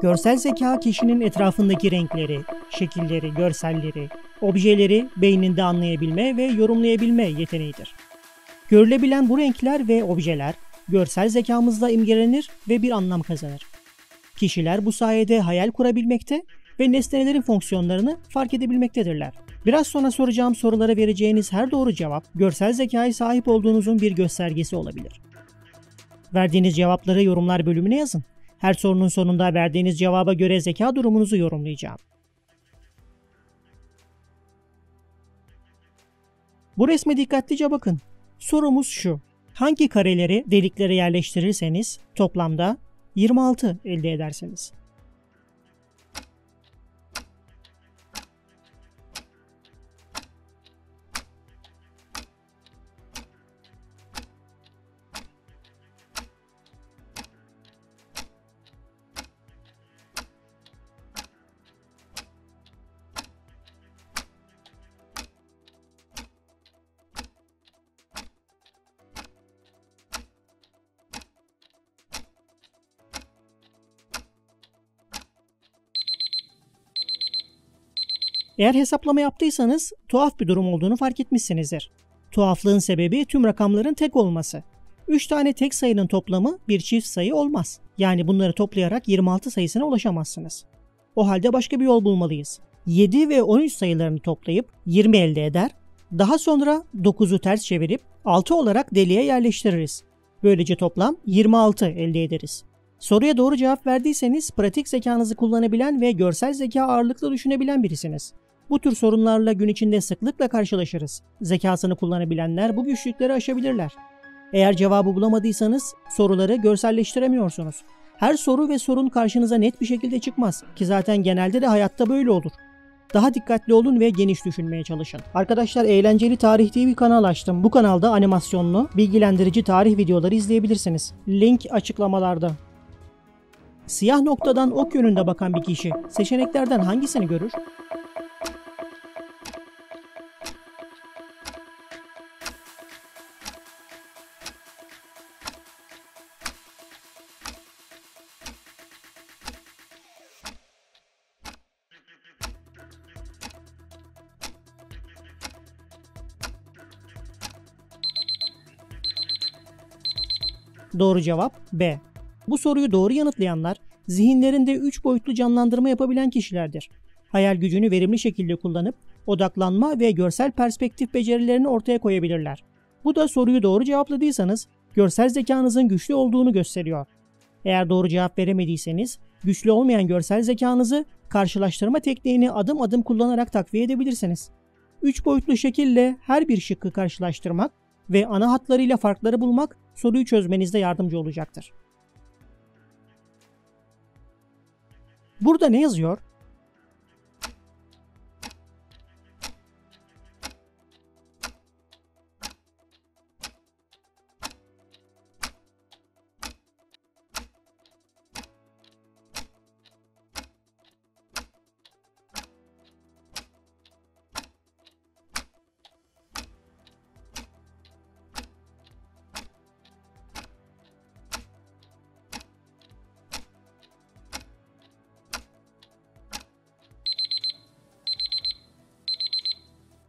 Görsel zeka kişinin etrafındaki renkleri, şekilleri, görselleri, objeleri beyninde anlayabilme ve yorumlayabilme yeteneğidir. Görülebilen bu renkler ve objeler görsel zekamızla imgelenir ve bir anlam kazanır. Kişiler bu sayede hayal kurabilmekte ve nesnelerin fonksiyonlarını fark edebilmektedirler. Biraz sonra soracağım sorulara vereceğiniz her doğru cevap görsel zekaya sahip olduğunuzun bir göstergesi olabilir. Verdiğiniz cevapları yorumlar bölümüne yazın. Her sorunun sonunda verdiğiniz cevaba göre zeka durumunuzu yorumlayacağım. Bu resme dikkatlice bakın. Sorumuz şu: hangi kareleri deliklere yerleştirirseniz toplamda 26 elde edersiniz? Eğer hesaplama yaptıysanız tuhaf bir durum olduğunu fark etmişsinizdir. Tuhaflığın sebebi tüm rakamların tek olması. 3 tane tek sayının toplamı bir çift sayı olmaz. Yani bunları toplayarak 26 sayısına ulaşamazsınız. O halde başka bir yol bulmalıyız. 7 ve 13 sayılarını toplayıp 20 elde eder. Daha sonra 9'u ters çevirip 6 olarak deliğe yerleştiririz. Böylece toplam 26 elde ederiz. Soruya doğru cevap verdiyseniz pratik zekanızı kullanabilen ve görsel zeka ağırlıklı düşünebilen birisiniz. Bu tür sorunlarla gün içinde sıklıkla karşılaşırız. Zekasını kullanabilenler bu güçlükleri aşabilirler. Eğer cevabı bulamadıysanız soruları görselleştiremiyorsunuz. Her soru ve sorun karşınıza net bir şekilde çıkmaz ki zaten genelde de hayatta böyle olur. Daha dikkatli olun ve geniş düşünmeye çalışın. Arkadaşlar, Eğlenceli Tarih diye bir kanal açtım. Bu kanalda animasyonlu, bilgilendirici tarih videoları izleyebilirsiniz. Link açıklamalarda. Siyah noktadan ok yönünde bakan bir kişi seçeneklerden hangisini görür? Doğru cevap B. Bu soruyu doğru yanıtlayanlar zihinlerinde 3 boyutlu canlandırma yapabilen kişilerdir. Hayal gücünü verimli şekilde kullanıp odaklanma ve görsel perspektif becerilerini ortaya koyabilirler. Bu da soruyu doğru cevapladıysanız görsel zekanızın güçlü olduğunu gösteriyor. Eğer doğru cevap veremediyseniz güçlü olmayan görsel zekanızı karşılaştırma tekniğini adım adım kullanarak takviye edebilirsiniz. 3 boyutlu şekilde her bir şıkkı karşılaştırmak ve ana hatlarıyla farkları bulmak soruyu çözmenizde yardımcı olacaktır. Burada ne yazıyor?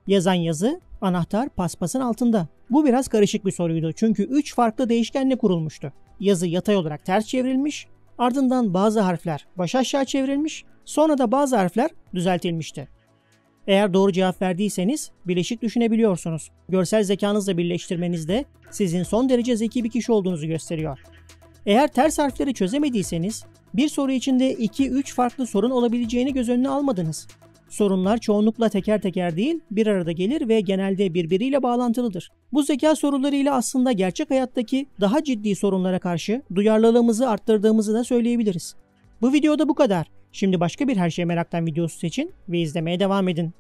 Yazan yazı anahtar paspasın altında. Bu biraz karışık bir soruydu çünkü 3 farklı değişkenle kurulmuştu. Yazı yatay olarak ters çevrilmiş, ardından bazı harfler baş aşağı çevrilmiş, sonra da bazı harfler düzeltilmişti. Eğer doğru cevap verdiyseniz bileşik düşünebiliyorsunuz. Görsel zekanızla birleştirmenizde sizin son derece zeki bir kişi olduğunuzu gösteriyor. Eğer ters harfleri çözemediyseniz bir soru içinde 2-3 farklı sorun olabileceğini göz önüne almadınız. Sorunlar çoğunlukla teker teker değil, bir arada gelir ve genelde birbiriyle bağlantılıdır. Bu zeka sorularıyla aslında gerçek hayattaki daha ciddi sorunlara karşı duyarlılığımızı arttırdığımızı da söyleyebiliriz. Bu videoda bu kadar. Şimdi başka bir Her Şey Merak'tan videosu seçin ve izlemeye devam edin.